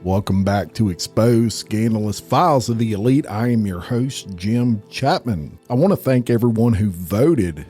Welcome back to Exposed Scandalous Files of the Elite. I am your host, Jim Chapman. I want to thank everyone who voted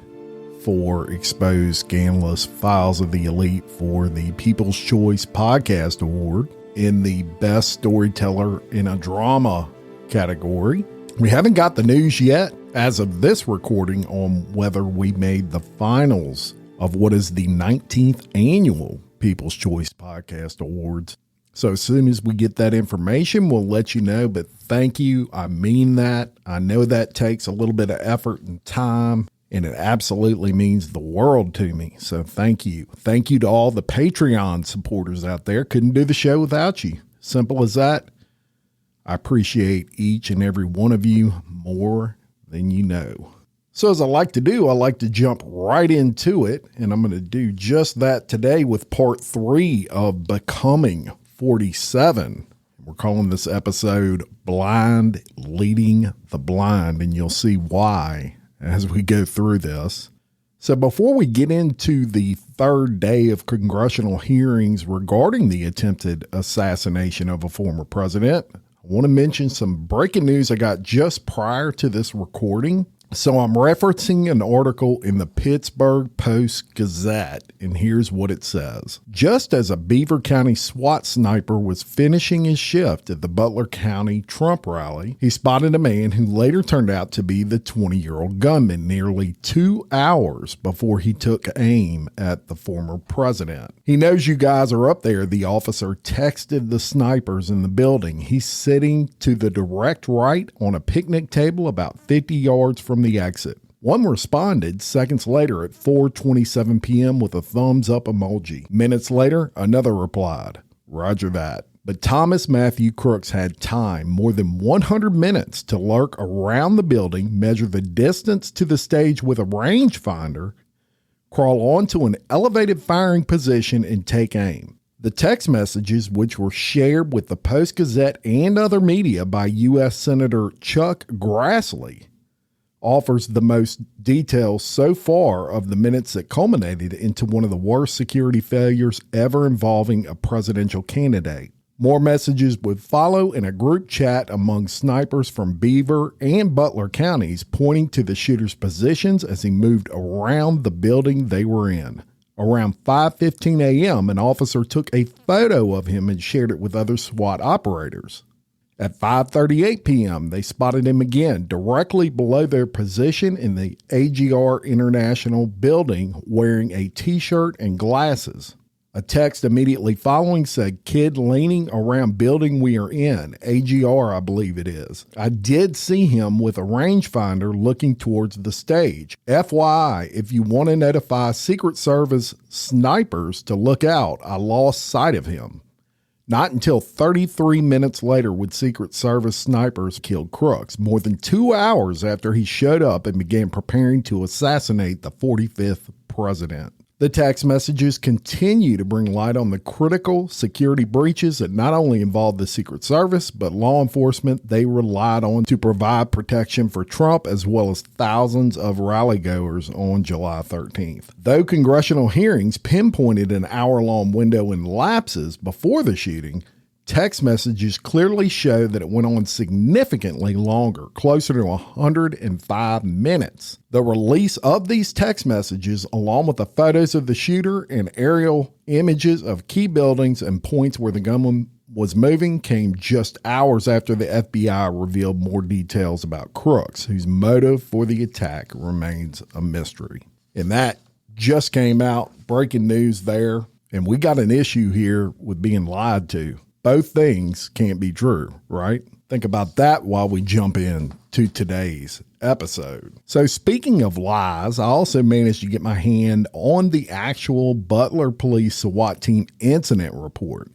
for Exposed Scandalous Files of the Elite for the People's Choice Podcast Award in the Best Storyteller in a Drama category. We haven't got the news yet, as of this recording, on whether we made the finals of what is the 19th annual People's Choice Podcast Awards. So as soon as we get that information, we'll let you know. But thank you. I mean that. I know that takes a little bit of effort and time, and it absolutely means the world to me. So thank you. Thank you to all the Patreon supporters out there. Couldn't do the show without you. Simple as that. I appreciate each and every one of you more than you know. So as I like to do, I like to jump right into it, and I'm going to do just that today with part 3 of Becoming 47. We're calling this episode Blind Leading the Blind, and you'll see why as we go through this. So before we get into the third day of congressional hearings regarding the attempted assassination of a former president, I want to mention some breaking news I got just prior to this recording. So I'm referencing an article in the Pittsburgh Post-Gazette, and here's what it says. Just as a Beaver County SWAT sniper was finishing his shift at the Butler County Trump rally, he spotted a man who later turned out to be the 20-year-old gunman nearly 2 hours before he took aim at the former president. He knows you guys are up there, the officer texted the snipers in the building. He's sitting to the direct right on a picnic table about 50 yards from the exit. One responded seconds later at 4:27 p.m. with a thumbs up emoji. Minutes later, another replied, "Roger that." But Thomas Matthew Crooks had time, more than 100 minutes, to lurk around the building, measure the distance to the stage with a rangefinder, crawl onto an elevated firing position, and take aim. The text messages, which were shared with the Post-Gazette and other media by U.S. Senator Chuck Grassley, offers the most details so far of the minutes that culminated into one of the worst security failures ever involving a presidential candidate. More messages would follow in a group chat among snipers from Beaver and Butler counties, pointing to the shooter's positions as he moved around the building they were in. Around 5:15 a.m., an officer took a photo of him and shared it with other SWAT operators. At 5:38 p.m., they spotted him again directly below their position in the AGR International building, wearing a t-shirt and glasses. A text immediately following said, "Kid leaning around building we are in, AGR I believe it is. I did see him with a rangefinder looking towards the stage. FYI, if you want to notify Secret Service snipers to look out, I lost sight of him." Not until 33 minutes later would Secret Service snipers kill Crooks, more than 2 hours after he showed up and began preparing to assassinate the 45th president. The text messages continue to bring light on the critical security breaches that not only involved the Secret Service, but law enforcement they relied on to provide protection for Trump, as well as thousands of rally-goers on July 13th. Though congressional hearings pinpointed an hour-long window in lapses before the shooting, text messages clearly show that it went on significantly longer, closer to 105 minutes. The release of these text messages, along with the photos of the shooter and aerial images of key buildings and points where the gunman was moving, came just hours after the FBI revealed more details about Crooks, whose motive for the attack remains a mystery. And that just came out, breaking news there, and we got an issue here with being lied to. Both things can't be true, right? Think about that while we jump in to today's episode. So speaking of lies, I also managed to get my hand on the actual Butler Police SWAT Team incident report.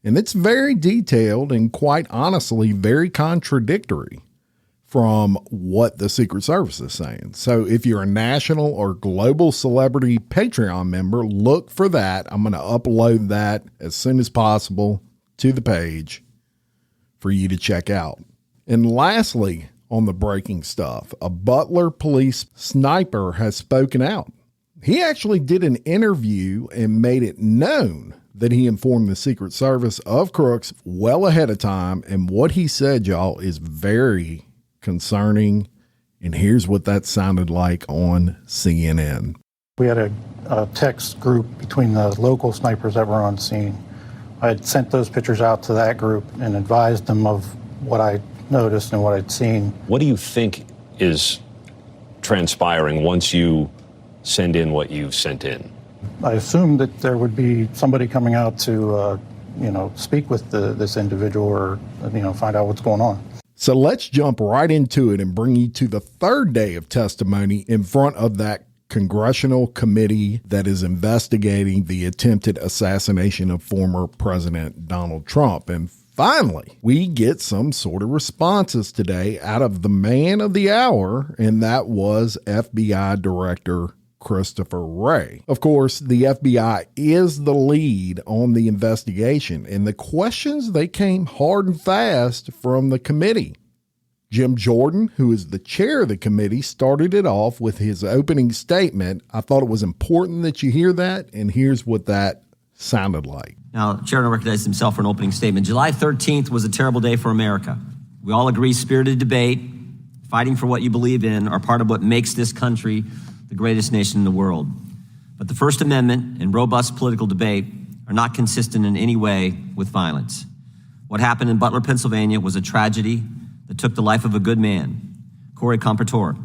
And it's very detailed and quite honestly very contradictory from what the Secret Service is saying. So if you're a national or global celebrity Patreon member, look for that. I'm going to upload that as soon as possible to the page for you to check out. And lastly, on the breaking stuff, a Butler police sniper has spoken out. He actually did an interview and made it known that he informed the Secret Service of Crooks well ahead of time. And what he said, y'all, is very concerning. And here's what that sounded like on CNN. We had a text group between the local snipers that were on scene. I had sent those pictures out to that group and advised them of what I noticed and what I'd seen. What do you think is transpiring once you send in what you've sent in? I assumed that there would be somebody coming out to, speak with this individual or, find out what's going on. So let's jump right into it and bring you to the third day of testimony in front of that Congressional committee that is investigating the attempted assassination of former President Donald Trump. And finally, we get some sort of responses today out of the man of the hour, and that was FBI Director Christopher Wray. Of course, the FBI is the lead on the investigation, and the questions, they came hard and fast from the committee. Jim Jordan, who is the chair of the committee, started it off with his opening statement. I thought it was important that you hear that, and here's what that sounded like. Now, the chair recognized himself for an opening statement. July 13th was a terrible day for America. We all agree spirited debate, fighting for what you believe in, are part of what makes this country the greatest nation in the world. But the First Amendment and robust political debate are not consistent in any way with violence. What happened in Butler, Pennsylvania was a tragedy that took the life of a good man, Corey Compertor,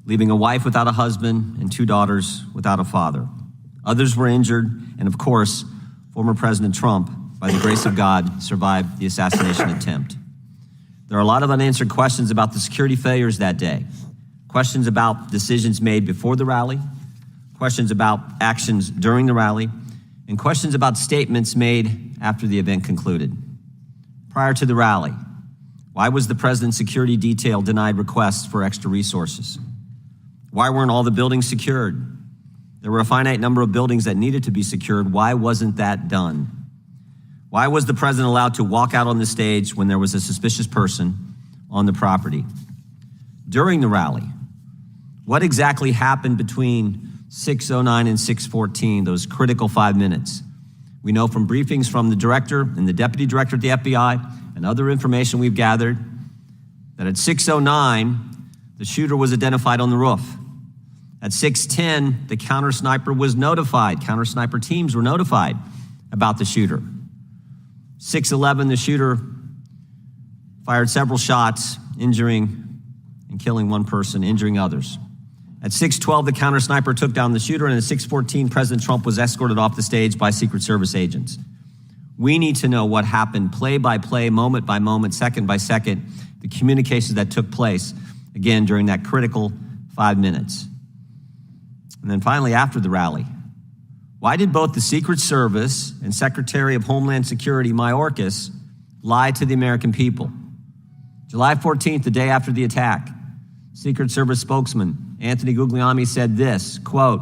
leaving a wife without a husband and 2 daughters without a father. Others were injured, and of course, former President Trump, by the grace of God, survived the assassination attempt. There are a lot of unanswered questions about the security failures that day, questions about decisions made before the rally, questions about actions during the rally, and questions about statements made after the event concluded. Prior to the rally, why was the president's security detail denied requests for extra resources? Why weren't all the buildings secured? There were a finite number of buildings that needed to be secured. Why wasn't that done? Why was the president allowed to walk out on the stage when there was a suspicious person on the property? During the rally, what exactly happened between 6:09 and 6:14, those critical 5 minutes? We know from briefings from the director and the deputy director at the FBI and other information we've gathered that at 6:09, the shooter was identified on the roof. At 6:10, the counter sniper was notified. Counter sniper teams were notified about the shooter. 6:11, the shooter fired several shots, injuring and killing one person, injuring others. At 6:12, the counter sniper took down the shooter, and at 6:14, President Trump was escorted off the stage by Secret Service agents. We need to know what happened play by play, moment by moment, second by second, the communications that took place, again, during that critical 5 minutes. And then finally, after the rally, why did both the Secret Service and Secretary of Homeland Security, Mayorkas, lie to the American people? July 14th, the day after the attack, Secret Service spokesman Anthony Guglielmi said this, quote,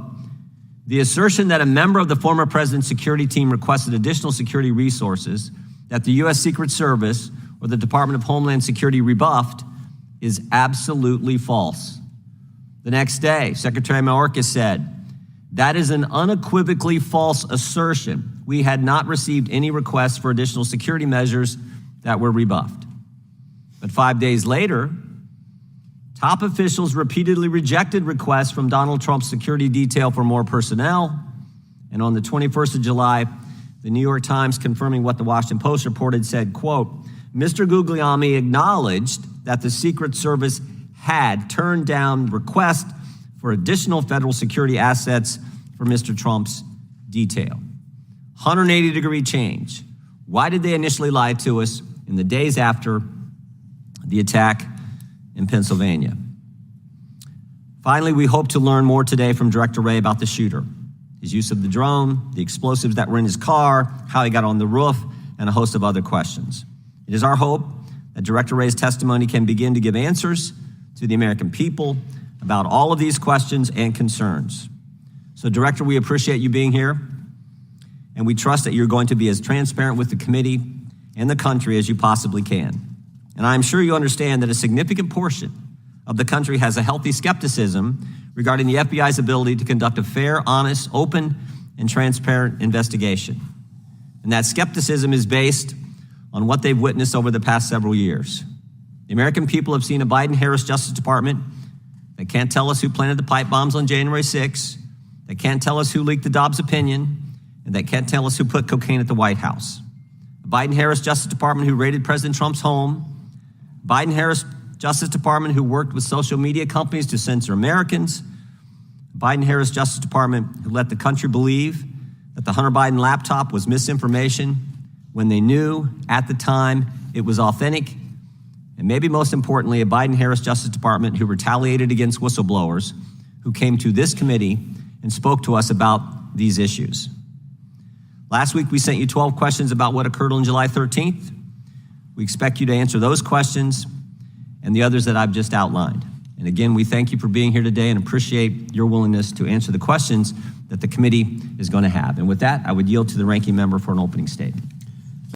"The assertion that a member of the former president's security team requested additional security resources that the U.S. Secret Service or the Department of Homeland Security rebuffed is absolutely false." The next day, Secretary Mayorkas said, "That is an unequivocally false assertion. We had not received any requests for additional security measures that were rebuffed." But 5 days later, top officials repeatedly rejected requests from Donald Trump's security detail for more personnel. And on the 21st of July, the New York Times, confirming what the Washington Post reported, said, quote, "Mr. Guglielmi acknowledged that the Secret Service had turned down requests for additional federal security assets for Mr. Trump's detail." 180-degree change. Why did they initially lie to us in the days after the attack in Pennsylvania? Finally, we hope to learn more today from Director Wray about the shooter, his use of the drone, the explosives that were in his car, how he got on the roof, and a host of other questions. It is our hope that Director Wray's testimony can begin to give answers to the American people about all of these questions and concerns. So, Director, we appreciate you being here, and we trust that you're going to be as transparent with the committee and the country as you possibly can. And I'm sure you understand that a significant portion of the country has a healthy skepticism regarding the FBI's ability to conduct a fair, honest, open, and transparent investigation. And that skepticism is based on what they've witnessed over the past several years. The American people have seen a Biden-Harris Justice Department that can't tell us who planted the pipe bombs on January 6th, that can't tell us who leaked the Dobbs opinion, and that can't tell us who put cocaine at the White House. The Biden-Harris Justice Department who raided President Trump's home, Biden-Harris Justice Department who worked with social media companies to censor Americans, Biden-Harris Justice Department who let the country believe that the Hunter Biden laptop was misinformation when they knew at the time it was authentic, and maybe most importantly, a Biden-Harris Justice Department who retaliated against whistleblowers who came to this committee and spoke to us about these issues. Last week, we sent you 12 questions about what occurred on July 13th. We expect you to answer those questions and the others that I've just outlined. And again, we thank you for being here today and appreciate your willingness to answer the questions that the committee is going to have. And with that, I would yield to the ranking member for an opening statement.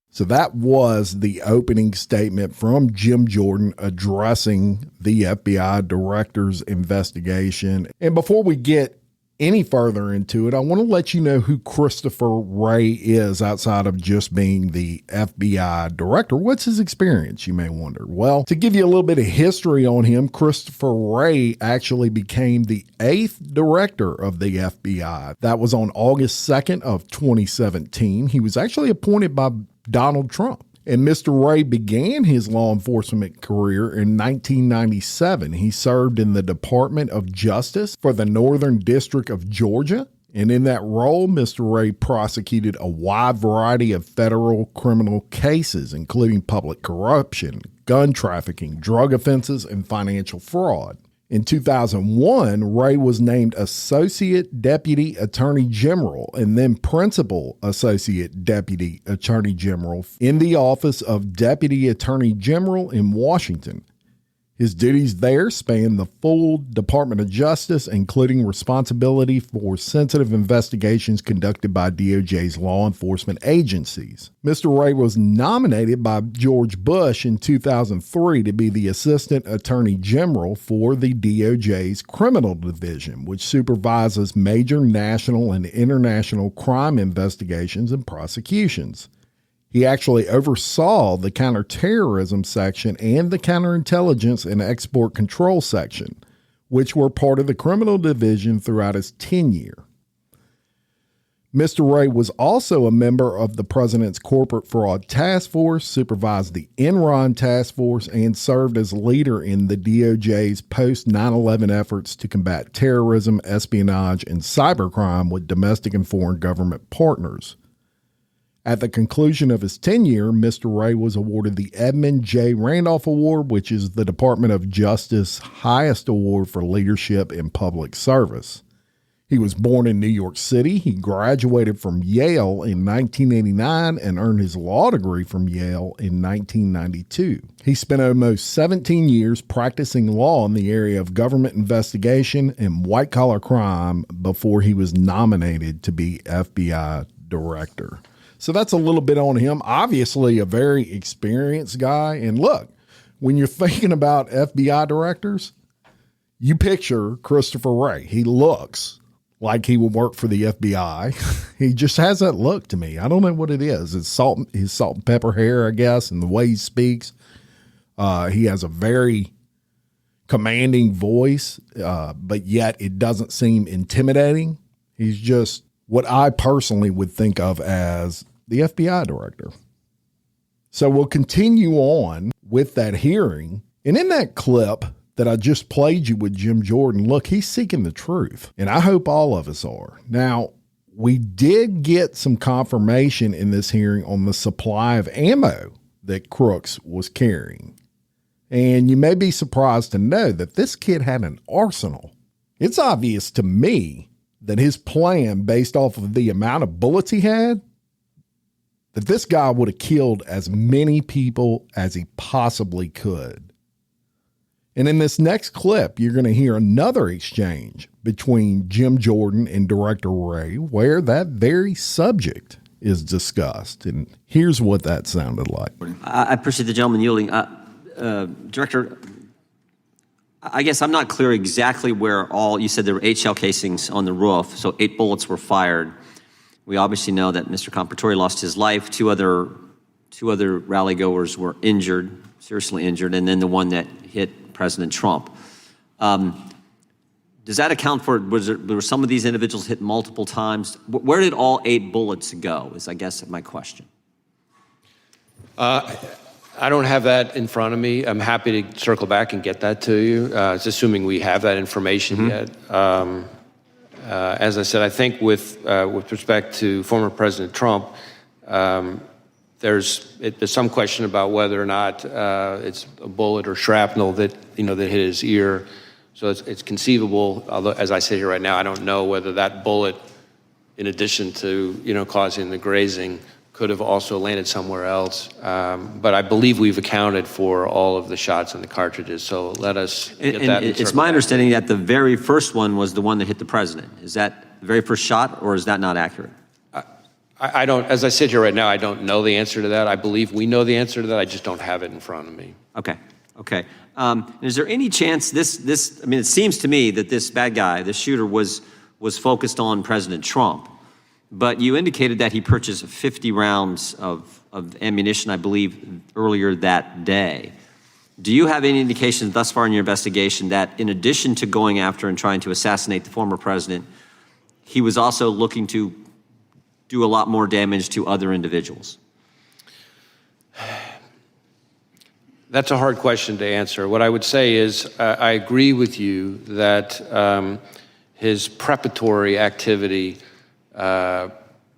So that was the opening statement from Jim Jordan addressing the FBI director's investigation. And before we get any further into it, I want to let you know who Christopher Wray is outside of just being the FBI director. What's his experience, you may wonder? Well, to give you a little bit of history on him, Christopher Wray actually became the 8th director of the FBI. That was on August 2nd of 2017. He was actually appointed by Donald Trump. And Mr. Wray began his law enforcement career in 1997. He served in the Department of Justice for the Northern District of Georgia. And in that role, Mr. Wray prosecuted a wide variety of federal criminal cases, including public corruption, gun trafficking, drug offenses, and financial fraud. In 2001, Wray was named Associate Deputy Attorney General and then Principal Associate Deputy Attorney General in the Office of Deputy Attorney General in Washington. His duties there span the full Department of Justice, including responsibility for sensitive investigations conducted by DOJ's law enforcement agencies. Mr. Wray was nominated by George Bush in 2003 to be the Assistant Attorney General for the DOJ's Criminal Division, which supervises major national and international crime investigations and prosecutions. He actually oversaw the counterterrorism section and the counterintelligence and export control section, which were part of the criminal division throughout his tenure. Mr. Wray was also a member of the President's Corporate Fraud Task Force, supervised the Enron Task Force, and served as leader in the DOJ's post-9/11 efforts to combat terrorism, espionage, and cybercrime with domestic and foreign government partners. At the conclusion of his tenure, Mr. Wray was awarded the Edmund J. Randolph Award, which is the Department of Justice's highest award for leadership in public service. He was born in New York City. He graduated from Yale in 1989 and earned his law degree from Yale in 1992. He spent almost 17 years practicing law in the area of government investigation and white-collar crime before he was nominated to be FBI director. So that's a little bit on him. Obviously a very experienced guy. And look, when you're thinking about FBI directors, you picture Christopher Wray. He looks like he would work for the FBI. He just has that look to me. I don't know what it is. It's his salt and pepper hair, I guess, and the way he speaks. He has a very commanding voice, but yet it doesn't seem intimidating. He's just what I personally would think of as the FBI director. So we'll continue on with that hearing. And in that clip that I just played you with Jim Jordan, look, he's seeking the truth. And I hope all of us are. Now, we did get some confirmation in this hearing on the supply of ammo that Crooks was carrying. And you may be surprised to know that this kid had an arsenal. It's obvious to me that his plan, based off of the amount of bullets he had, that this guy would have killed as many people as he possibly could. And in this next clip, you're going to hear another exchange between Jim Jordan and Director Wray, where that very subject is discussed. And here's what that sounded like. I appreciate the gentleman yielding. Director, I guess I'm not clear exactly where you said there were 8 shell casings on the roof, so 8 bullets were fired. We obviously know that Mr. Compratore lost his life. Two other rally goers were injured, seriously injured, and then the one that hit President Trump. Does that account for, were some of these individuals hit multiple times? Where did all 8 bullets go, is I guess my question. I don't have that in front of me. I'm happy to circle back and get that to you. It's assuming we have that information yet. As I said, I think with respect to former President Trump, there's some question about whether or not it's a bullet or shrapnel that that hit his ear. So it's conceivable. Although, as I sit here right now, I don't know whether that bullet, in addition to causing the grazing, could have also landed somewhere else. But I believe we've accounted for all of the shots and the cartridges. So let us get that. It's my understanding that the very first one was the one that hit the president. Is that the very first shot, or is that not accurate? I don't, as I sit here right now, I don't know the answer to that. I believe we know the answer to that. I just don't have it in front of me. Okay. Is there any chance I mean, it seems to me that this bad guy, this shooter, was focused on President Trump, but you indicated that he purchased 50 rounds of ammunition, I believe, earlier that day. Do you have any indications thus far in your investigation that in addition to going after and trying to assassinate the former president, he was also looking to do a lot more damage to other individuals? That's a hard question to answer. What I would say is I agree with you that his preparatory activity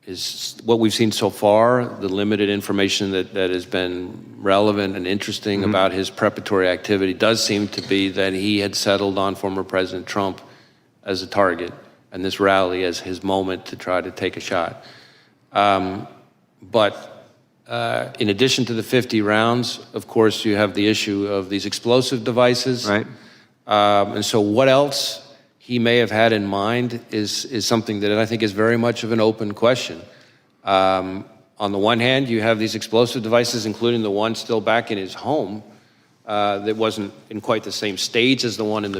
is what we've seen so far. The limited information that has been relevant and interesting about his preparatory activity does seem to be that he had settled on former President Trump as a target and this rally as his moment to try to take a shot. But in addition to the 50 rounds, of course, you have the issue of these explosive devices. Right. And so what else he may have had in mind is something that I think is very much of an open question. On the one hand, you have these explosive devices, including the one still back in his home that wasn't in quite the same stage as the one in the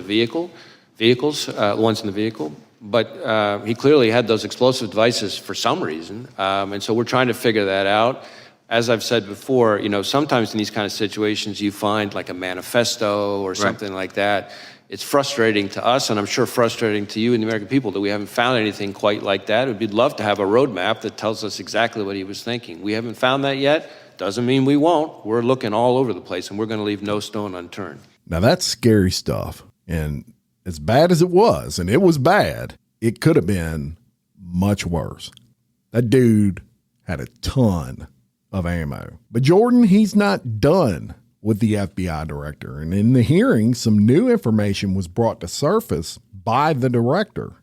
ones in the vehicle. But he clearly had those explosive devices for some reason. And so we're trying to figure that out. As I've said before, sometimes in these kind of situations, you find like a manifesto or something like that. It's frustrating to us, and I'm sure frustrating to you and the American people, that we haven't found anything quite like that. We'd love to have a roadmap that tells us exactly what he was thinking. We haven't found that yet. Doesn't mean we won't. We're looking all over the place, and we're going to leave no stone unturned. Now, that's scary stuff. And as bad as it was, and it was bad, it could have been much worse. That dude had a ton of ammo. But Jordan, he's not done with the FBI director. And in the hearing, some new information was brought to surface by the director.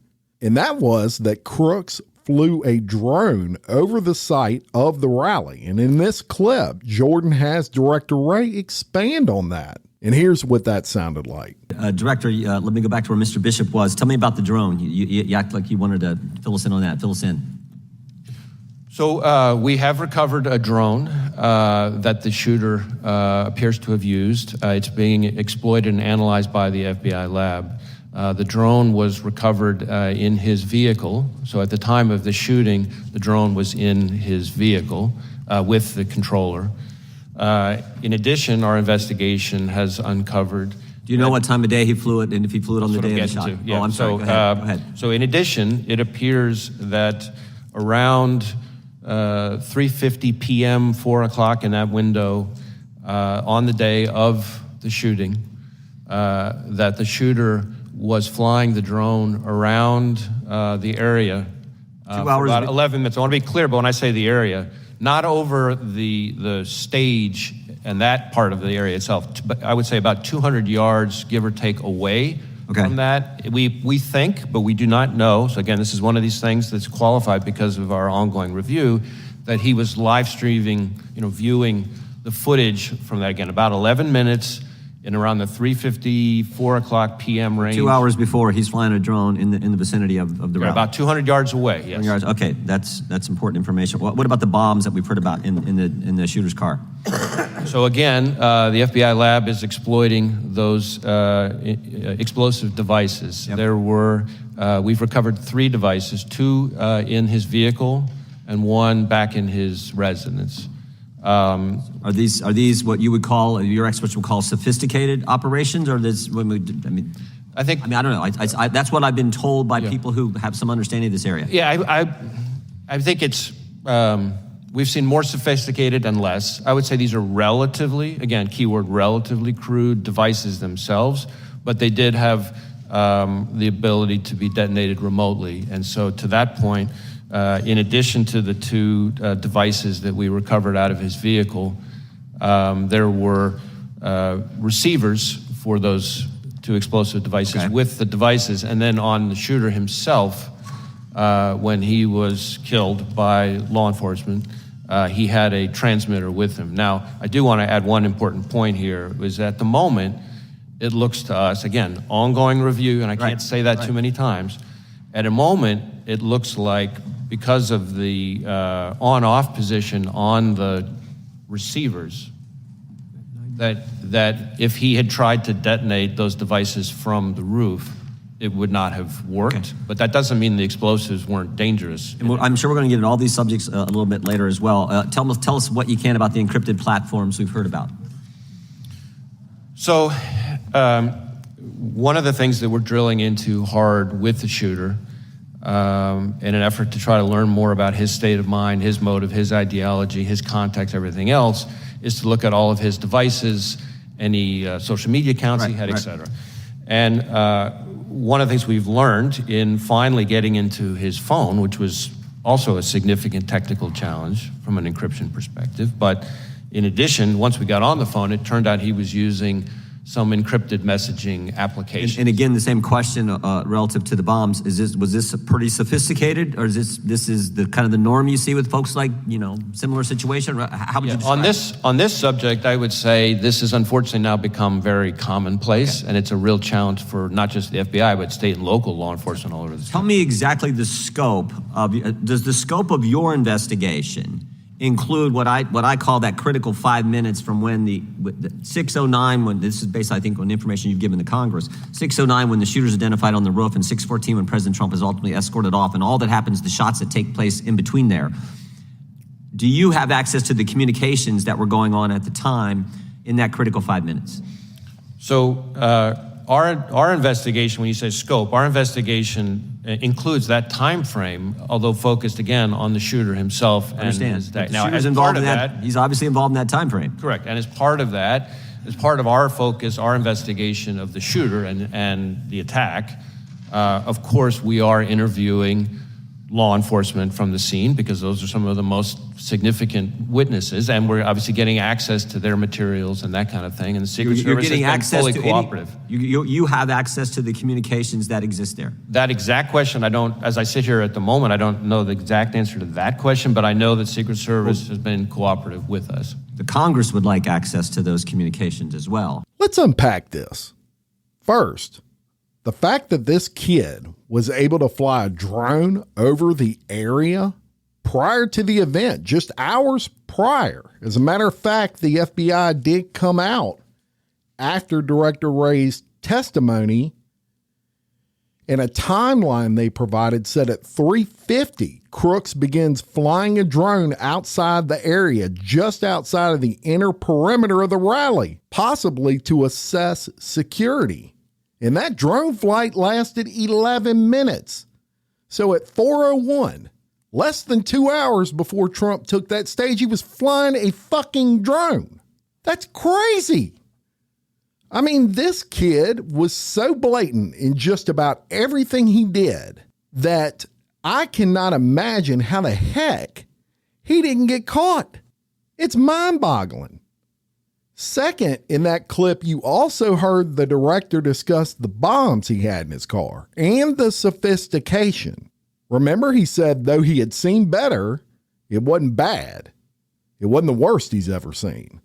And that was that Crooks flew a drone over the site of the rally. And in this clip, Jordan has Director Wray expand on that. And here's what that sounded like. Director, let me go back to where Mr. Bishop was. Tell me about the drone. You act like you wanted to fill us in on that. Fill us in. So we have recovered a drone that the shooter appears to have used. It's being exploited and analyzed by the FBI lab. The drone was recovered in his vehicle. So at the time of the shooting, the drone was in his vehicle with the controller. In addition, our investigation has uncovered. Do you know what time of day he flew it, and if he flew it on the day of the shot? Yeah. Oh, I'm sorry. Go ahead. So in addition, it appears that around 3:50 p.m., 4 o'clock in that window, on the day of the shooting, that the shooter was flying the drone around the area 2 hours for about 11 minutes. I want to be clear, but when I say the area, not over the stage and that part of the area itself, but I would say about 200 yards, give or take, away from that. We think, but we do not know. So again, this is one of these things that's qualified because of our ongoing review, that he was live streaming, viewing the footage from that, again, about 11 minutes in around the 3:50, 4 o'clock p.m. range. 2 hours before, he's flying a drone in the vicinity of the rally. About 200 yards away, yes. 200 yards. Okay, that's important information. What about the bombs that we've heard about in the shooter's car? So again, the FBI lab is exploiting those explosive devices. Yep. We've recovered 3 devices, 2 in his vehicle, and one back in his residence. Are these what you would call, your experts would call sophisticated operations, or this? I don't know. I that's what I've been told by people who have some understanding of this area. Yeah, I think it's we've seen more sophisticated and less. I would say these are relatively, again, keyword relatively crude devices themselves, but they did have the ability to be detonated remotely. And so to that point, in addition to the two devices that we recovered out of his vehicle, there were receivers for those two explosive devices with the devices. And then on the shooter himself, when he was killed by law enforcement, he had a transmitter with him. Now, I do want to add one important point here, is at the moment, it looks to us, again, ongoing review, and I can't say that too many times. At a moment, it looks like because of the on-off position on the receivers, that if he had tried to detonate those devices from the roof, it would not have worked. Okay. But that doesn't mean the explosives weren't dangerous. And I'm sure we're going to get into all these subjects a little bit later as well. Tell us what you can about the encrypted platforms we've heard about. So one of the things that we're drilling into hard with the shooter in an effort to try to learn more about his state of mind, his motive, his ideology, his context, everything else, is to look at all of his devices, any social media accounts he had, et cetera. And one of the things we've learned in finally getting into his phone, which was also a significant technical challenge from an encryption perspective, but in addition, once we got on the phone, it turned out he was using some encrypted messaging applications. And again, the same question relative to the bombs: was this pretty sophisticated, or is this is the kind of the norm you see with folks like similar situation? How would you describe on this subject? I would say this has unfortunately now become very commonplace, and it's a real challenge for not just the FBI but state and local law enforcement all over the state. Tell me exactly the scope of does the scope of your investigation include what I call that critical 5 minutes from when the 6:09, when this is based, I think, on information you've given to Congress, 6:09 when the shooter's identified on the roof, and 6:14 when President Trump is ultimately escorted off, and all that happens, the shots that take place in between there. Do you have access to the communications that were going on at the time in that critical 5 minutes? So our investigation, when you say scope, our investigation includes that time frame, although focused again on the shooter himself. I understand. Now, as involved in that, he's obviously involved in that time frame. Correct. And as part of that, as part of our focus, our investigation of the shooter and the attack, of course, we are interviewing law enforcement from the scene because those are some of the most significant witnesses, and we're obviously getting access to their materials and that kind of thing. And the Secret Service has been fully cooperative. You have access to the communications that exist there. That exact question, as I sit here at the moment, I don't know the exact answer to that question, but I know that Secret Service has been cooperative with us. The Congress would like access to those communications as well. Let's unpack this. First, the fact that this kid was able to fly a drone over the area prior to the event, just hours prior. As a matter of fact, the FBI did come out after Director Wray's testimony, and a timeline they provided said at 3:50, Crooks begins flying a drone outside the area, just outside of the inner perimeter of the rally, possibly to assess security. And that drone flight lasted 11 minutes. So at 4:01, less than 2 hours before Trump took that stage, he was flying a fucking drone. That's crazy. I mean, this kid was so blatant in just about everything he did that I cannot imagine how the heck he didn't get caught. It's mind-boggling. Second, in that clip, you also heard the director discuss the bombs he had in his car and the sophistication. Remember, he said though he had seen better, it wasn't bad. It wasn't the worst he's ever seen.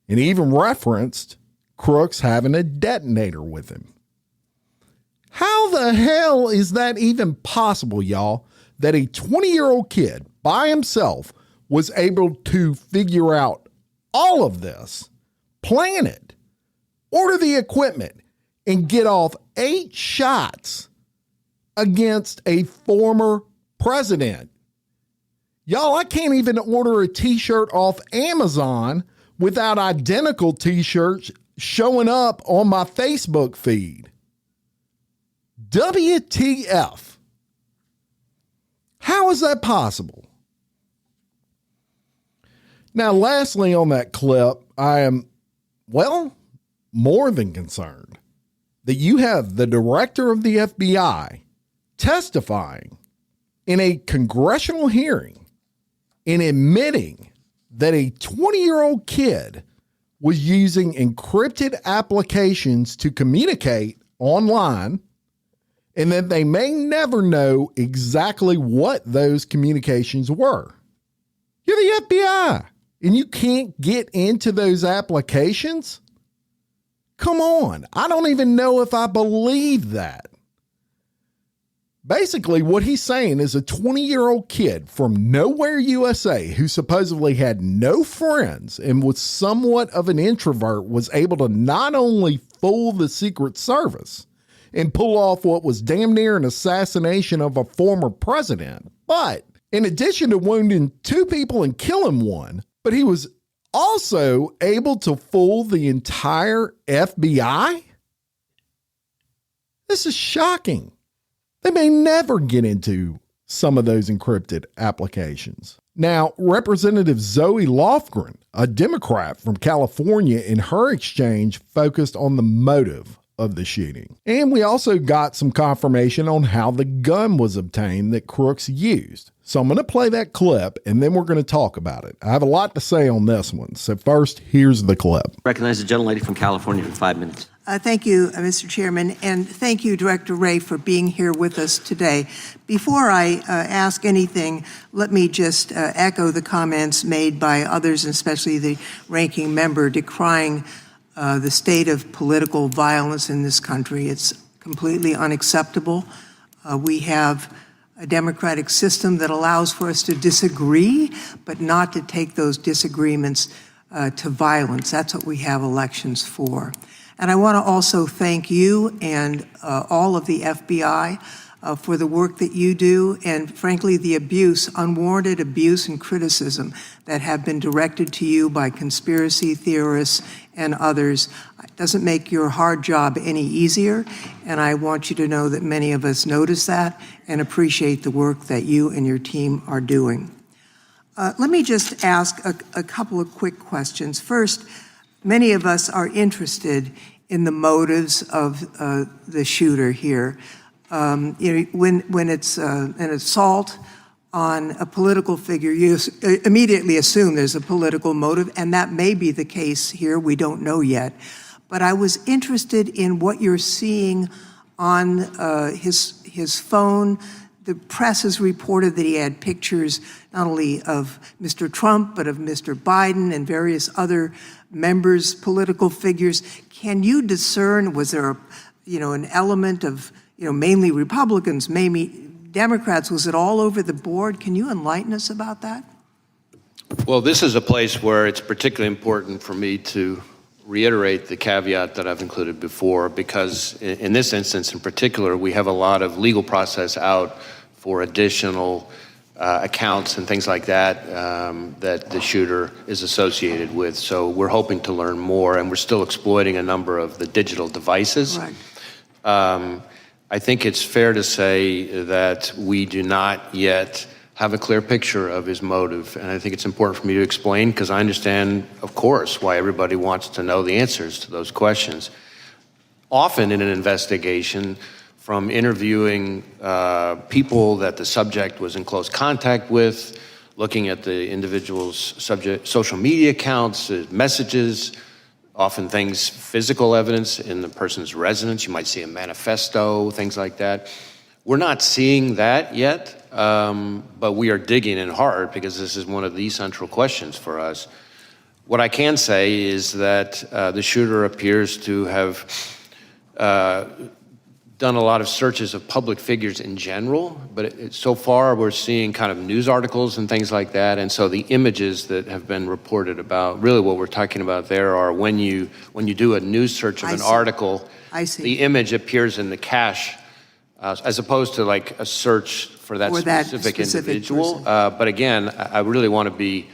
And he even referenced Crooks having a detonator with him. How the hell is that even possible, y'all? That a 20-year-old kid by himself was able to figure out all of this, plan it, order the equipment, and get off 8 shots against a former president. Y'all, I can't even order a t-shirt off Amazon without identical t-shirts showing up on my Facebook feed. WTF? How is that possible? Now, lastly on that clip, I am, well, more than concerned that you have the director of the FBI testifying in a congressional hearing and admitting that a 20-year-old kid was using encrypted applications to communicate online, and that they may never know exactly what those communications were. You're the FBI, and you can't get into those applications? Come on, I don't even know if I believe that. Basically, what he's saying is a 20-year-old kid from nowhere, USA, who supposedly had no friends and was somewhat of an introvert, was able to not only fool the Secret Service and pull off what was damn near an assassination of a former president, but in addition to wounding 2 people and killing 1, but he was also able to fool the entire FBI? This is shocking. They may never get into some of those encrypted applications. Now, Representative Zoe Lofgren, a Democrat from California, in her exchange focused on the motive of the shooting. And we also got some confirmation on how the gun was obtained that Crooks used. So I'm going to play that clip and then we're going to talk about it. I have a lot to say on this one. So first, here's the clip. Recognize the gentlelady from California for 5 minutes. Thank you, Mr. Chairman, and thank you, Director Wray, for being here with us today. Before I ask anything, let me just echo the comments made by others, and especially the ranking member, decrying the state of political violence in this country. It's completely unacceptable. We have a democratic system that allows for us to disagree, but not to take those disagreements to violence. That's what we have elections for. And I want to also thank you and all of the FBI for the work that you do, and frankly, the abuse, unwarranted abuse and criticism that have been directed to you by conspiracy theorists and others. It doesn't make your hard job any easier, and I want you to know that many of us notice that and appreciate the work that you and your team are doing. Let me just ask a couple of quick questions. First, many of us are interested in the motives of the shooter here. When it's an assault on a political figure, you immediately assume there's a political motive, and that may be the case here. We don't know yet. But I was interested in what you're seeing on his phone. The press has reported that he had pictures not only of Mr. Trump, but of Mr. Biden and various other members, political figures. Can you discern, was there an element of, mainly Republicans, maybe Democrats? Was it all over the board? Can you enlighten us about that? Well, this is a place where it's particularly important for me to reiterate the caveat that I've included before, because in this instance in particular, we have a lot of legal process out for additional accounts and things like that that the shooter is associated with. So we're hoping to learn more, and we're still exploiting a number of the digital devices. Right. I think it's fair to say that we do not yet have a clear picture of his motive, and I think it's important for me to explain, because I understand, of course, why everybody wants to know the answers to those questions. Often in an investigation, from interviewing people that the subject was in close contact with, looking at the individual's social media accounts, messages, often things, physical evidence in the person's residence. You might see a manifesto, things like that. We're not seeing that yet, but we are digging in hard, because this is one of the central questions for us. What I can say is that the shooter appears to have done a lot of searches of public figures in general, but so far we're seeing kind of news articles and things like that. And so the images that have been reported about, really what we're talking about there are when you do a news search of an article, the image appears in the cache as opposed to like a search for that specific individual. Person. But again, I really want to be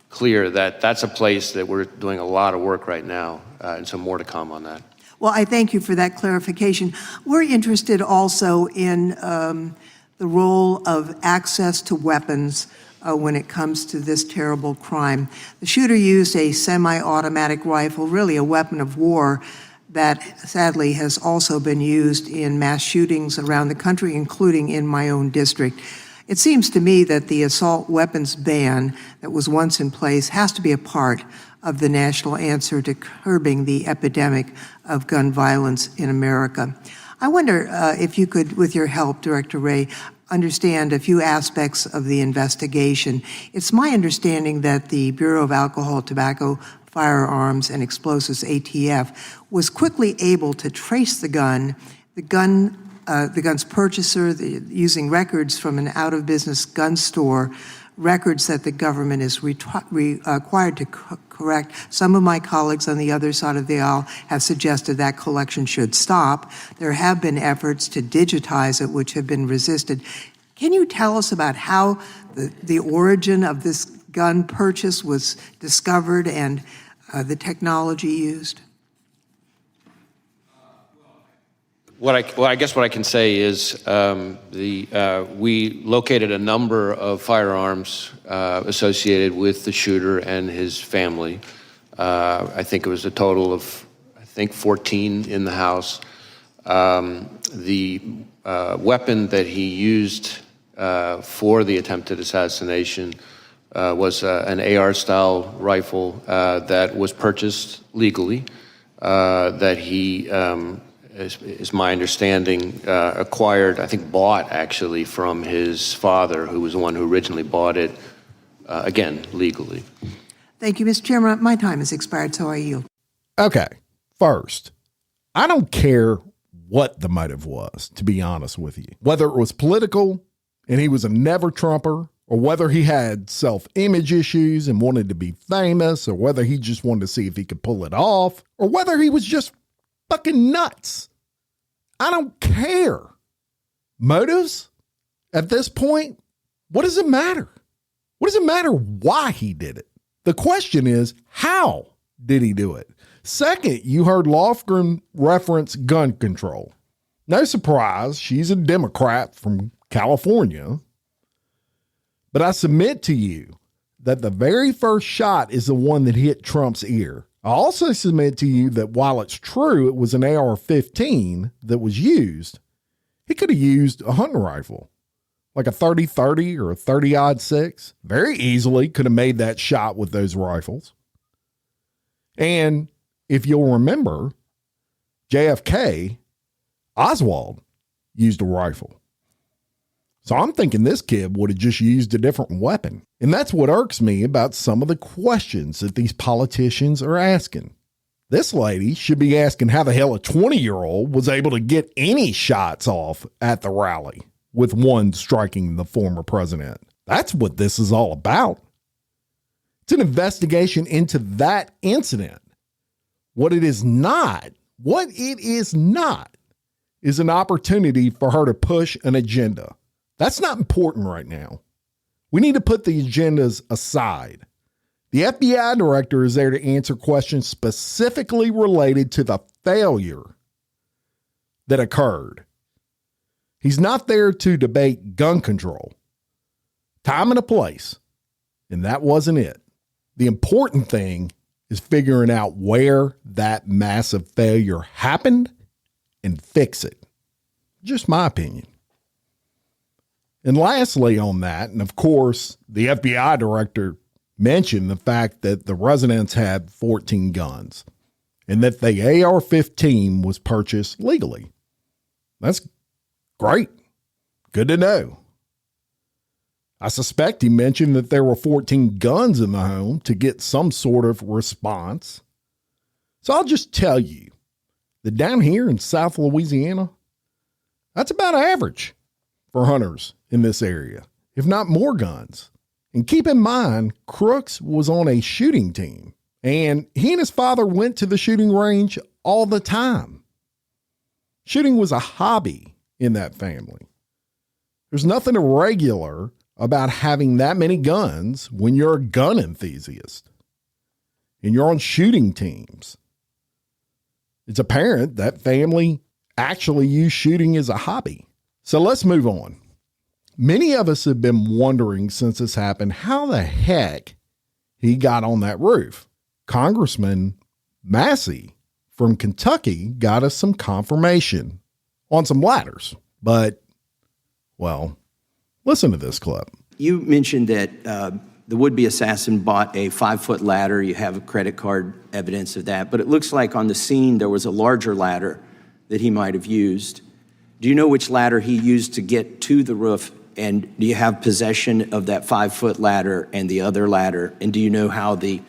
clear that that's a place that we're doing a lot of work right now, and some more to come on that. Well, I thank you for that clarification. We're interested also in the role of access to weapons when it comes to this terrible crime. The shooter used a semi-automatic rifle, really a weapon of war, that sadly has also been used in mass shootings around the country, including in my own district. It seems to me that the assault weapons ban that was once in place has to be a part of the national answer to curbing the epidemic of gun violence in America. I wonder if you could, with your help, Director Wray, understand a few aspects of the investigation. It's my understanding that the Bureau of Alcohol, Tobacco, Firearms, and Explosives, ATF, was quickly able to trace the gun's purchaser, using records from an out-of-business gun store, records that the government is required to correct. Some of my colleagues on the other side of the aisle have suggested that collection should stop. There have been efforts to digitize it, which have been resisted. Can you tell us about how the origin of this gun purchase was discovered and the technology used? I guess what I can say is we located a number of firearms associated with the shooter and his family. I think it was a total of 14 in the house. The weapon that he used for the attempted assassination was an AR-style rifle that was purchased legally, that he is my understanding, acquired, I think bought actually from his father, who was the one who originally bought it, again, legally. Thank you, Mr. Chairman. My time has expired, so I yield. Okay, first, I don't care what the motive was, to be honest with you. Whether it was political and he was a never-Trumper, or whether he had self-image issues and wanted to be famous, or whether he just wanted to see if he could pull it off, or whether he was just fucking nuts. I don't care. Motives? At this point, what does it matter? What does it matter why he did it? The question is, how did he do it? Second, you heard Lofgren reference gun control. No surprise, she's a Democrat from California. But I submit to you that the very first shot is the one that hit Trump's ear. I also submit to you that while it's true it was an AR-15 that was used, he could have used a hunting rifle, like a 30-30 or a 30-06. Very easily could have made that shot with those rifles. And if you'll remember, JFK, Oswald used a rifle. So I'm thinking this kid would have just used a different weapon. And that's what irks me about some of the questions that these politicians are asking. This lady should be asking how the hell a 20-year-old was able to get any shots off at the rally with one striking the former president. That's what this is all about. It's an investigation into that incident. What it is not is an opportunity for her to push an agenda. That's not important right now. We need to put the agendas aside. The FBI director is there to answer questions specifically related to the failure that occurred. He's not there to debate gun control. Time and a place. And that wasn't it. The important thing is figuring out where that massive failure happened and fix it. Just my opinion. And lastly on that, and of course, the FBI director mentioned the fact that the residents had 14 guns and that the AR-15 was purchased legally. That's great. Good to know. I suspect he mentioned that there were 14 guns in the home to get some sort of response. So I'll just tell you that down here in South Louisiana, that's about average for hunters in this area, if not more guns. And keep in mind, Crooks was on a shooting team, and he and his father went to the shooting range all the time. Shooting was a hobby in that family. There's nothing irregular about having that many guns when you're a gun enthusiast and you're on shooting teams. It's apparent that family actually used shooting as a hobby. So let's move on. Many of us have been wondering since this happened how the heck he got on that roof. Congressman Massey from Kentucky got us some confirmation on some ladders. But, well, listen to this clip. You mentioned that the would-be assassin bought a 5-foot ladder. You have credit card evidence of that. But it looks like on the scene there was a larger ladder that he might have used. Do you know which ladder he used to get to the roof? And do you have possession of that 5-foot ladder and the other ladder? And do you know how the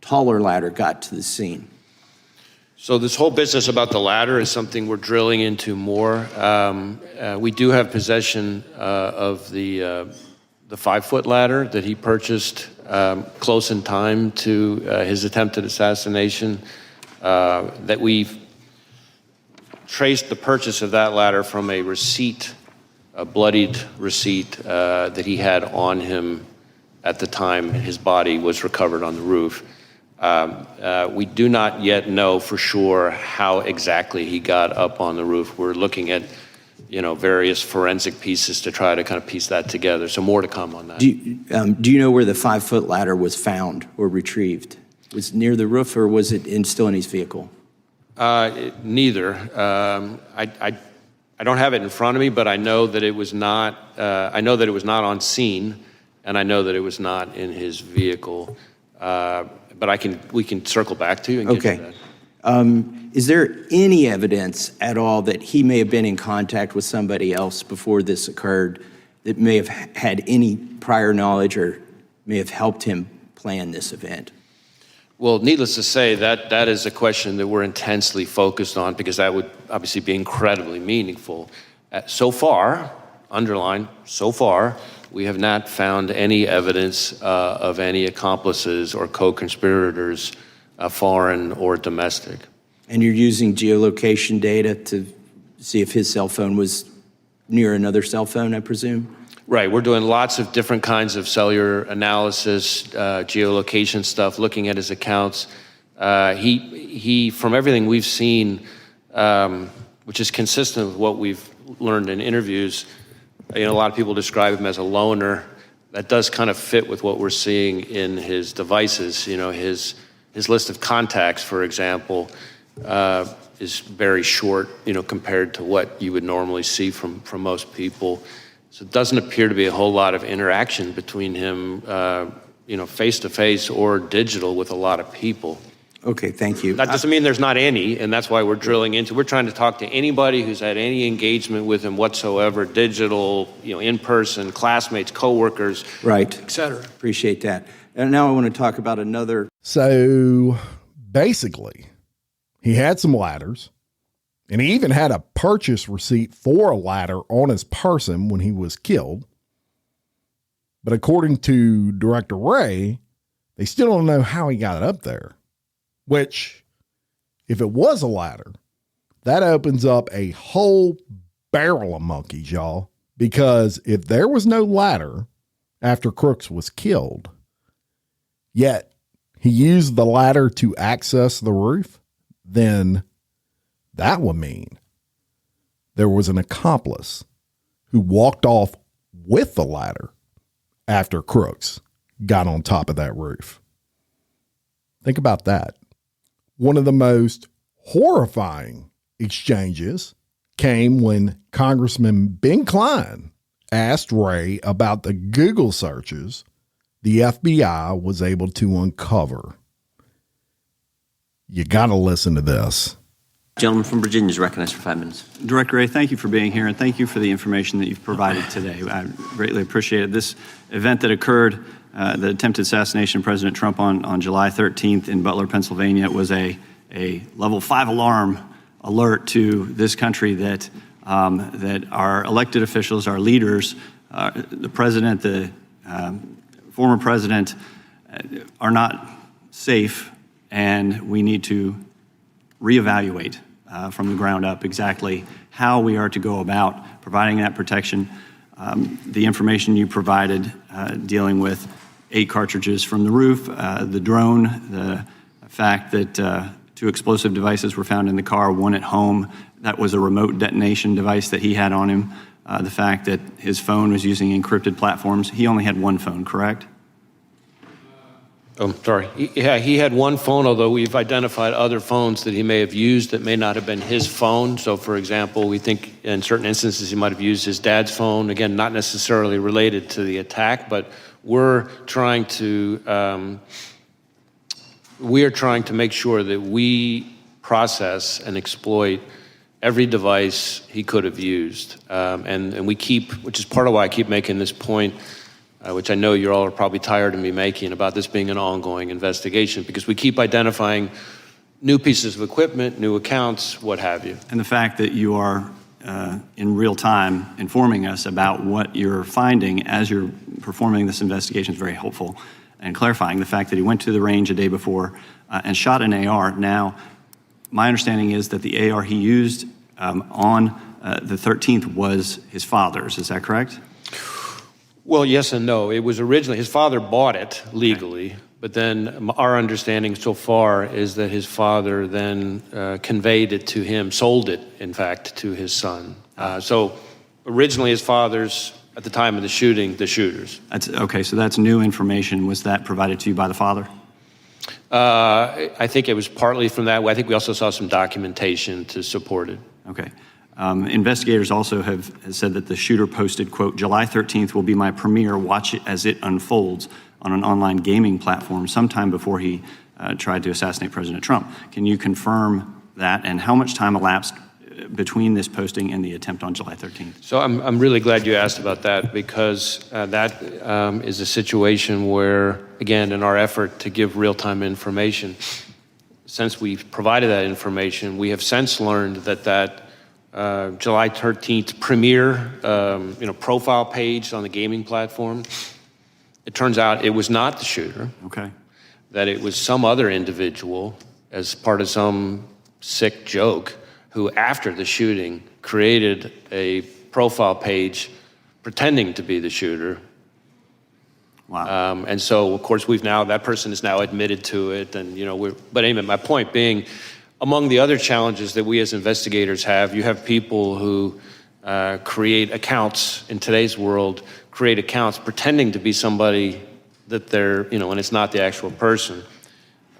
taller ladder got to the scene? So this whole business about the ladder is something we're drilling into more. We do have possession of the 5-foot ladder that he purchased close in time to his attempted assassination. That we've traced the purchase of that ladder from a receipt, a bloodied receipt that he had on him at the time his body was recovered on the roof. We do not yet know for sure how exactly he got up on the roof. We're looking at, various forensic pieces to try to kind of piece that together. So more to come on that. Do you know where the 5-foot ladder was found or retrieved? Was it near the roof or was it still in his vehicle? Neither. I don't have it in front of me, but I know that it was not. I know that it was not on scene, and I know that it was not in his vehicle. But we can circle back to you and get to that. Is there any evidence at all that he may have been in contact with somebody else before this occurred that may have had any prior knowledge or may have helped him plan this event? Well, needless to say, that is a question that we're intensely focused on because that would obviously be incredibly meaningful. So far, underline, so far, we have not found any evidence of any accomplices or co-conspirators, foreign or domestic. And you're using geolocation data to see if his cell phone was near another cell phone, I presume? Right, we're doing lots of different kinds of cellular analysis, geolocation stuff, looking at his accounts. He, from everything we've seen, which is consistent with what we've learned in interviews, a lot of people describe him as a loner. That does kind of fit with what we're seeing in his devices. His list of contacts, for example, is very short, compared to what you would normally see from most people. So it doesn't appear to be a whole lot of interaction between him, face-to-face or digital with a lot of people. Okay, thank you. That doesn't mean there's not any, and that's why we're drilling into. We're trying to talk to anybody who's had any engagement with him whatsoever, digital, in person, classmates, coworkers, right, et cetera. Appreciate that. And now I want to talk about another. So basically, he had some ladders, and he even had a purchase receipt for a ladder on his person when he was killed. But according to Director Wray, they still don't know how he got it up there. Which, if it was a ladder, that opens up a whole barrel of monkeys, y'all. Because if there was no ladder after Crooks was killed, yet he used the ladder to access the roof, then that would mean there was an accomplice who walked off with the ladder after Crooks got on top of that roof. Think about that. One of the most horrifying exchanges came when Congressman Ben Cline asked Wray about the Google searches the FBI was able to uncover. You got to listen to this. Gentleman from Virginia is recognized for 5 minutes. Director Wray, thank you for being here, and thank you for the information that you've provided today. I greatly appreciate it. This event that occurred, the attempted assassination of President Trump on July 13th in Butler, Pennsylvania, was a level 5 alarm alert to this country that our elected officials, our leaders, the president, the former president, are not safe, and we need to reevaluate from the ground up exactly how we are to go about providing that protection. The information you provided dealing with 8 cartridges from the roof, the drone, the fact that 2 explosive devices were found in the car, 1 at home, that was a remote detonation device that he had on him, the fact that his phone was using encrypted platforms. He only had 1 phone, correct? Oh, sorry. He had 1 phone, although we've identified other phones that he may have used that may not have been his phone. So, for example, we think in certain instances he might have used his dad's phone, again, not necessarily related to the attack, but we're trying to make sure that we process and exploit every device he could have used. And we keep, which is part of why I keep making this point, which I know you all are probably tired of me making about this being an ongoing investigation, because we keep identifying new pieces of equipment, new accounts, what have you. And the fact that you are in real time informing us about what you're finding as you're performing this investigation is very helpful, and clarifying the fact that he went to the range a day before and shot an AR. Now, my understanding is that the AR he used on the 13th was his father's. Is that correct? Well, yes and no. It was originally, his father bought it legally, but then our understanding so far is that his father then conveyed it to him, sold it, in fact, to his son. So originally his father's, at the time of the shooting, the shooter's. Okay, so that's new information. Was that provided to you by the father? I think it was partly from that. I think we also saw some documentation to support it. Okay. Investigators also have said that the shooter posted, quote, July 13th will be my premiere, watch it as it unfolds, on an online gaming platform sometime before he tried to assassinate President Trump. Can you confirm that, and how much time elapsed between this posting and the attempt on July 13th? So I'm really glad you asked about that, because that is a situation where, again, in our effort to give real-time information, since we've provided that information, we have since learned that July 13th premiere, profile page on the gaming platform, it turns out it was not the shooter. Okay. That it was some other individual as part of some sick joke who, after the shooting, created a profile page pretending to be the shooter. Wow. And so, of course, that person is now admitted to it, and but anyway, my point being, among the other challenges that we as investigators have, you have people who create accounts in today's world, create accounts pretending to be somebody that they're, and it's not the actual person.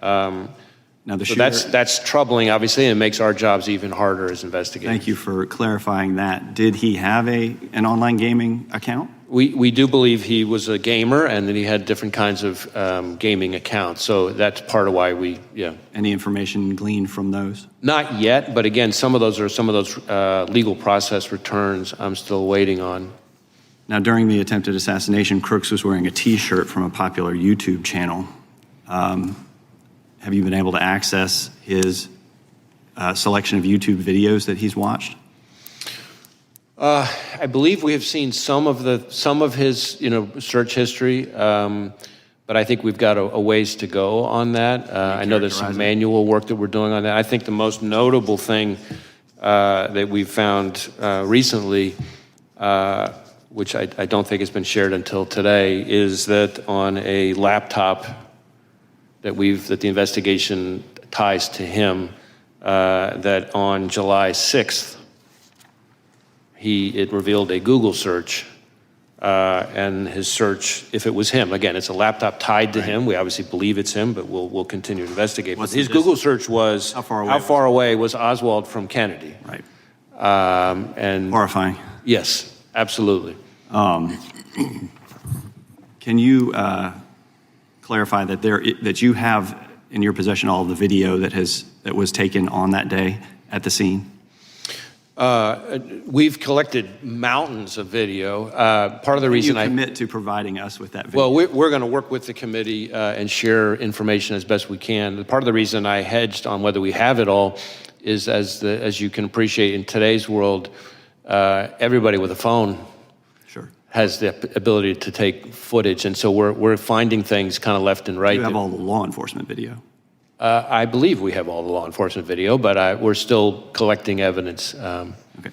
Now the so shooter, that's troubling, obviously, and it makes our jobs even harder as investigators. Thank you for clarifying that. Did he have an online gaming account? We do believe he was a gamer, and that he had different kinds of gaming accounts. So that's part of why Any information gleaned from those? Not yet, but again, some of those legal process returns I'm still waiting on. Now, during the attempted assassination, Crooks was wearing a T-shirt from a popular YouTube channel. Have you been able to access his selection of YouTube videos that he's watched? I believe we have seen some of his search history, but I think we've got a ways to go on that. I know there's some manual work that we're doing on that. I think the most notable thing that we've found recently, which I don't think has been shared until today, is that on a laptop that the investigation ties to him, that on July 6th, it revealed a Google search, and his search, if it was him, again, it's a laptop tied to him. We obviously believe it's him, but we'll continue to investigate. But his Google search was, how far away was Oswald from Kennedy? Right. And horrifying. Yes, absolutely. Can you clarify that you have in your possession all of the video that was taken on that day at the scene? We've collected mountains of video. Part of the reason you commit to providing us with that video? Well, we're going to work with the committee and share information as best we can. Part of the reason I hedged on whether we have it all is, as you can appreciate, in today's world, everybody with a phone has the ability to take footage, and so we're finding things kind of left and right. You have all the law enforcement video. I believe we have all the law enforcement video, but we're still collecting evidence. Okay.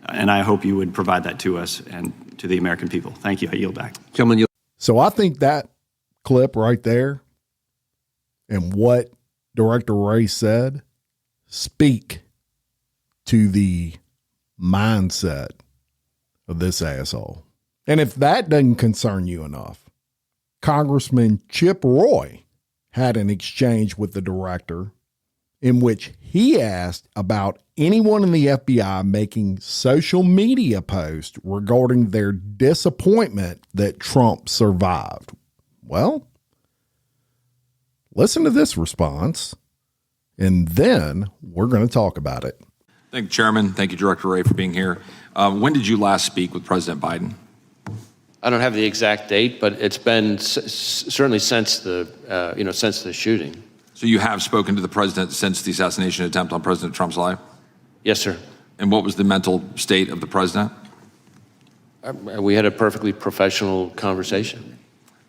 And I hope you would provide that to us and to the American people. Thank you. I yield back. Gentlemen, So I think that clip right there and what Director Wray said speak to the mindset of this asshole. And if that doesn't concern you enough, Congressman Chip Roy had an exchange with the director in which he asked about anyone in the FBI making social media posts regarding their disappointment that Trump survived. Well, listen to this response, and then we're going to talk about it. Thank you, Chairman. Thank you, Director Wray, for being here. When did you last speak with President Biden? I don't have the exact date, but it's been certainly since the shooting. So you have spoken to the president since the assassination attempt on President Trump's life? Yes, sir. And what was the mental state of the president? We had a perfectly professional conversation.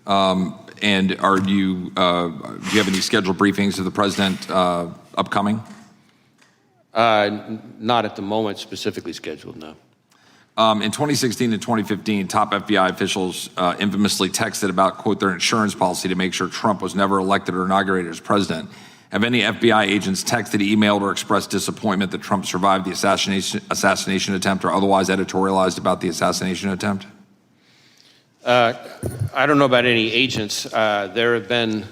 And do you have any scheduled briefings of the president upcoming? Not at the moment specifically scheduled, no. In 2016 and 2015, top FBI officials infamously texted about, quote, their insurance policy to make sure Trump was never elected or inaugurated as president. Have any FBI agents texted, emailed, or expressed disappointment that Trump survived the assassination attempt or otherwise editorialized about the assassination attempt? I don't know about any agents. There have been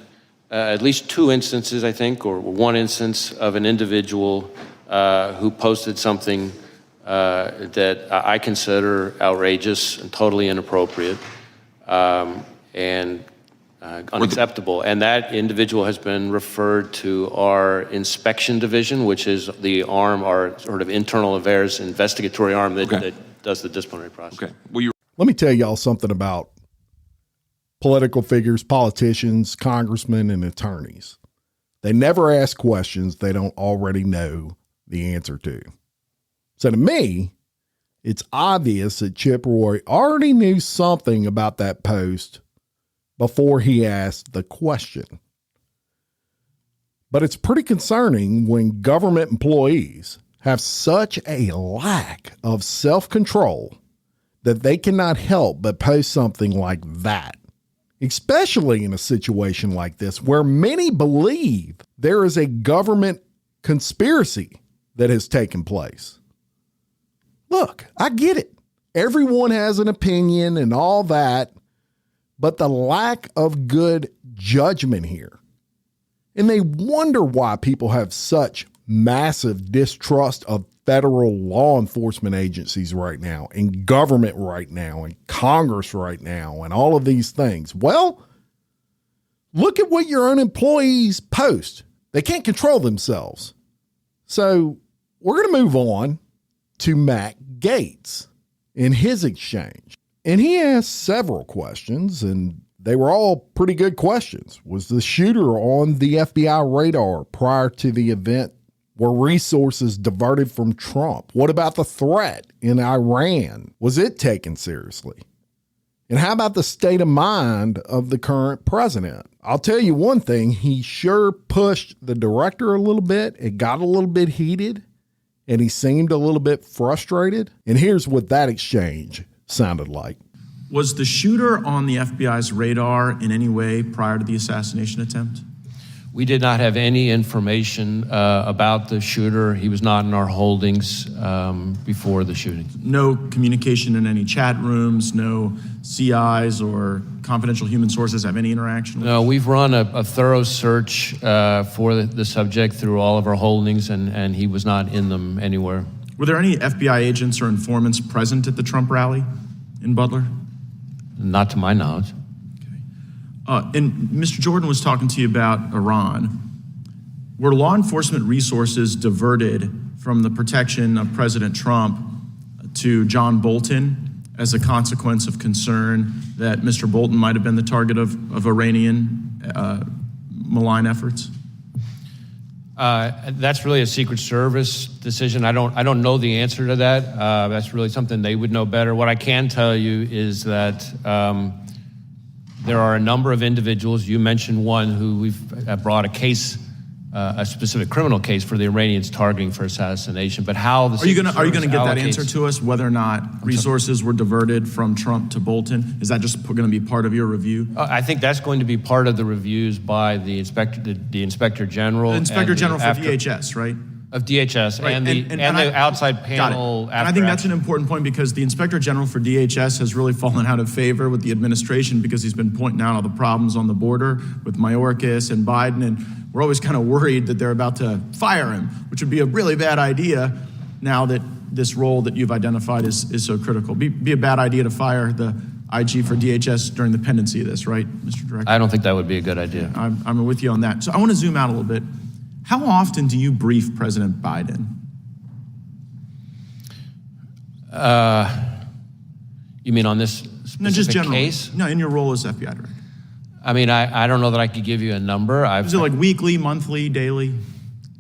at least two instances, I think, or one instance of an individual who posted something that I consider outrageous and totally inappropriate and unacceptable. And that individual has been referred to our inspection division, which is the arm, our sort of internal affairs investigatory arm that does the disciplinary process. Okay. Well, Let me tell y'all something about political figures, politicians, congressmen, and attorneys. They never ask questions they don't already know the answer to. So to me, it's obvious that Chip Roy already knew something about that post before he asked the question. But it's pretty concerning when government employees have such a lack of self-control that they cannot help but post something like that, especially in a situation like this where many believe there is a government conspiracy that has taken place. Look, I get it. Everyone has an opinion and all that, but the lack of good judgment here. And they wonder why people have such massive distrust of federal law enforcement agencies right now, and government right now, and Congress right now, and all of these things. Well, look at what your own employees post. They can't control themselves. So we're going to move on to Matt Gaetz in his exchange. And he asked several questions, and they were all pretty good questions. Was the shooter on the FBI radar prior to the event? Were resources diverted from Trump? What about the threat in Iran? Was it taken seriously? And how about the state of mind of the current president? I'll tell you one thing, he sure pushed the director a little bit. It got a little bit heated, and he seemed a little bit frustrated. And here's what that exchange sounded like. Was the shooter on the FBI's radar in any way prior to the assassination attempt? We did not have any information about the shooter. He was not in our holdings before the shooting. No communication in any chat rooms, no CIs or confidential human sources have any interaction with? No, we've run a thorough search for the subject through all of our holdings, and he was not in them anywhere. Were there any FBI agents or informants present at the Trump rally in Butler? Not to my knowledge. And Mr. Jordan was talking to you about Iran. Were law enforcement resources diverted from the protection of President Trump to John Bolton as a consequence of concern that Mr. Bolton might have been the target of Iranian malign efforts? That's really a Secret Service decision. I don't know the answer to that. That's really something they would know better. What I can tell you is that there are a number of individuals. You mentioned one who we've brought a case a specific criminal case for the Iranians targeting for assassination, but how the Are you going to get that allocates- answer to us, whether or not resources were diverted from Trump to Bolton? Is that just going to be part of your review? I think that's going to be part of the reviews by the inspector general. The Inspector and General for after- DHS, right? Of DHS Right, and the outside panel. And I think that's an important point because the Inspector General for DHS has really fallen out of favor with the administration because he's been pointing out all the problems on the border with Mayorkas and Biden, and we're always kind of worried that they're about to fire him, which would be a really bad idea now that this role that you've identified is so critical. Be a bad idea to fire the IG for DHS during the pendency of this, right, Mr. Director? I don't think that would be a good idea. I'm with you on that. So I want to zoom out a little bit. How often do you brief President Biden? You mean on this specific No, just generally. case? No, in your role as FBI Director. I mean, I don't know that I could give you a number. Is it like weekly, monthly, daily?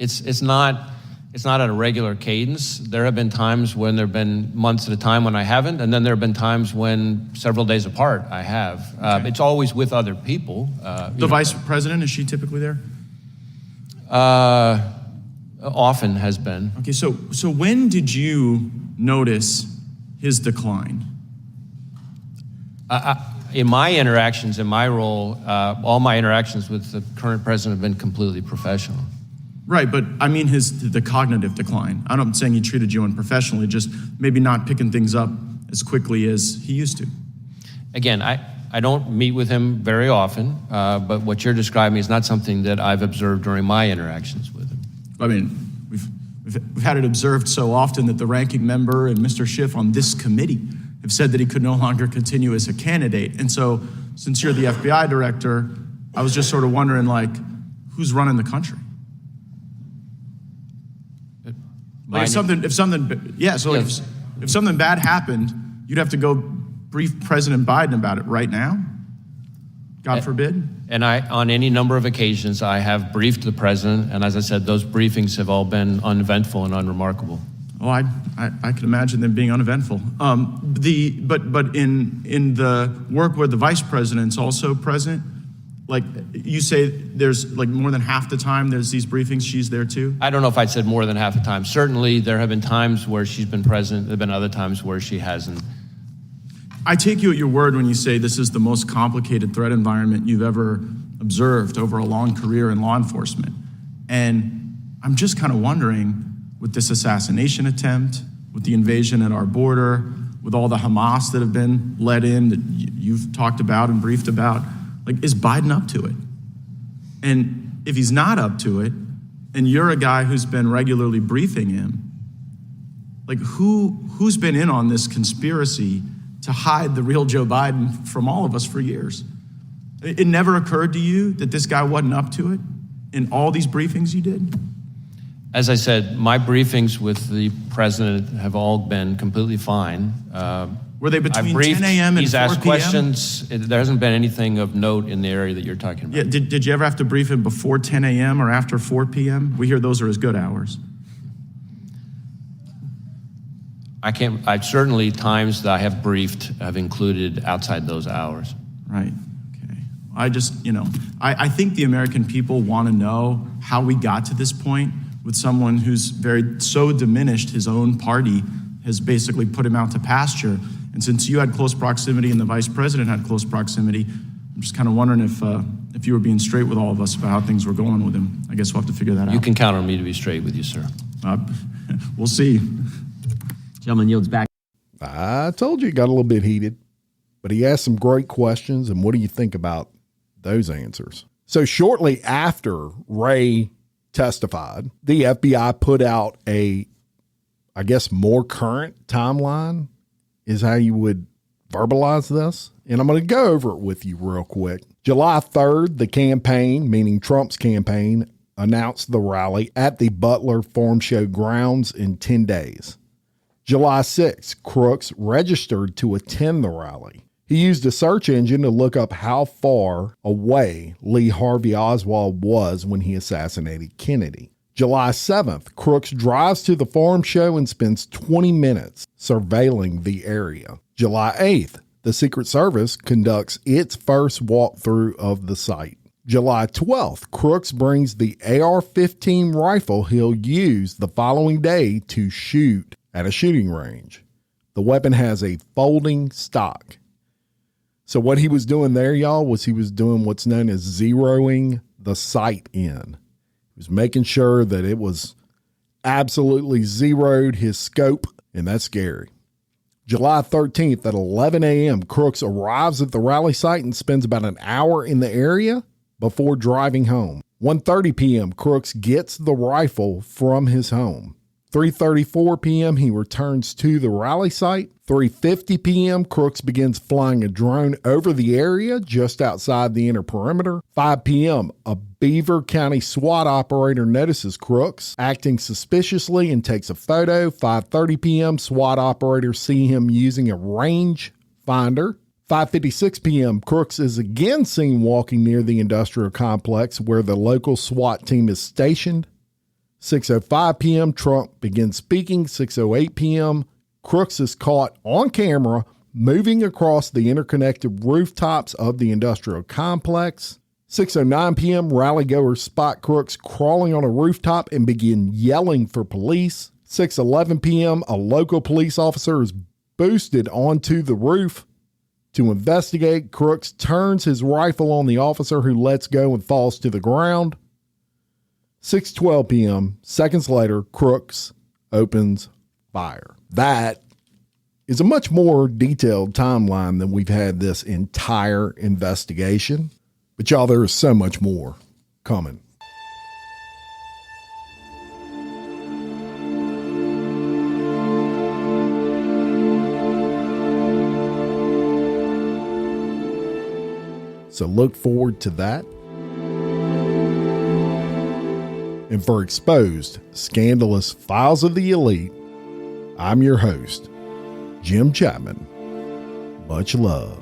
It's not at a regular cadence. There have been times when there have been months at a time when I haven't, and then there have been times when several days apart I have. Okay. It's always with other people. The Vice President, is she typically there? Often has been. Okay, so when did you notice his decline? In my interactions, in my role, all my interactions with the current president have been completely professional. Right, but I mean the cognitive decline. I'm not saying he treated you unprofessionally, just maybe not picking things up as quickly as he used to. Again, I don't meet with him very often, but what you're describing is not something that I've observed during my interactions with him. I mean, we've had it observed so often that the ranking member and Mr. Schiff on this committee have said that he could no longer continue as a candidate. And so, since you're the FBI director, I was just sort of wondering, like, who's running the country? Like if something bad happened, you'd have to go brief President Biden about it right now? God forbid? And on any number of occasions, I have briefed the president, and as I said, those briefings have all been uneventful and unremarkable. Oh, I can imagine them being uneventful. But in the work where the vice president's also present, like you say, there's like more than half the time there's these briefings, she's there too? I don't know if I'd said more than half the time. Certainly, there have been times where she's been present. There have been other times where she hasn't. I take you at your word when you say this is the most complicated threat environment you've ever observed over a long career in law enforcement. And I'm just kind of wondering, with this assassination attempt, with the invasion at our border, with all the Hamas that have been let in that you've talked about and briefed about, like, is Biden up to it? And if he's not up to it, and you're a guy who's been regularly briefing him, like, who's been in on this conspiracy to hide the real Joe Biden from all of us for years? It never occurred to you that this guy wasn't up to it in all these briefings you did? As I said, my briefings with the president have all been completely fine. Were they between I've briefed, 10 a.m. and 4 p.m.? He's asked questions. There hasn't been anything of note in the area that you're talking about. Yeah, did you ever have to brief him before 10 a.m. or after 4 p.m.? We hear those are his good hours. I certainly times that I have briefed have included outside those hours. Right, okay. I think the American people want to know how we got to this point with someone who's so diminished his own party has basically put him out to pasture. And since you had close proximity and the vice president had close proximity, I'm just kind of wondering if you were being straight with all of us about how things were going with him. I guess we'll have to figure that out. You can count on me to be straight with you, sir. We'll see. Gentleman yields back. I told you it got a little bit heated, but he asked some great questions. And what do you think about those answers? So shortly after Wray testified, the FBI put out a, I guess, more current timeline is how you would verbalize this. And I'm going to go over it with you real quick. July 3rd, the campaign, meaning Trump's campaign, announced the rally at the Butler Farm Show grounds in 10 days. July 6th, Crooks registered to attend the rally. He used a search engine to look up how far away Lee Harvey Oswald was when he assassinated Kennedy. July 7th, Crooks drives to the farm show and spends 20 minutes surveilling the area. July 8th, the Secret Service conducts its first walkthrough of the site. July 12th, Crooks brings the AR-15 rifle he'll use the following day to shoot at a shooting range. The weapon has a folding stock. So what he was doing there, y'all, was he was doing what's known as zeroing the sight in. He was making sure that it was absolutely zeroed his scope, and that's scary. July 13th at 11 a.m., Crooks arrives at the rally site and spends about an hour in the area before driving home. 1:30 p.m., Crooks gets the rifle from his home. 3:34 p.m., he returns to the rally site. 3:50 p.m., Crooks begins flying a drone over the area just outside the inner perimeter. 5 p.m., a Beaver County SWAT operator notices Crooks acting suspiciously and takes a photo. 5:30 p.m., SWAT operators see him using a range finder. 5:56 p.m., Crooks is again seen walking near the industrial complex where the local SWAT team is stationed. 6:05 p.m., Trump begins speaking. 6:08 p.m., Crooks is caught on camera moving across the interconnected rooftops of the industrial complex. 6:09 p.m., rally goers spot Crooks crawling on a rooftop and begin yelling for police. 6:11 p.m., a local police officer is boosted onto the roof to investigate. Crooks turns his rifle on the officer, who lets go and falls to the ground. 6:12 p.m., seconds later, Crooks opens fire. That is a much more detailed timeline than we've had this entire investigation. But y'all, there is so much more coming. So look forward to that. And for Exposed, Scandalous Files of the Elite, I'm your host, Jim Chapman. Much love.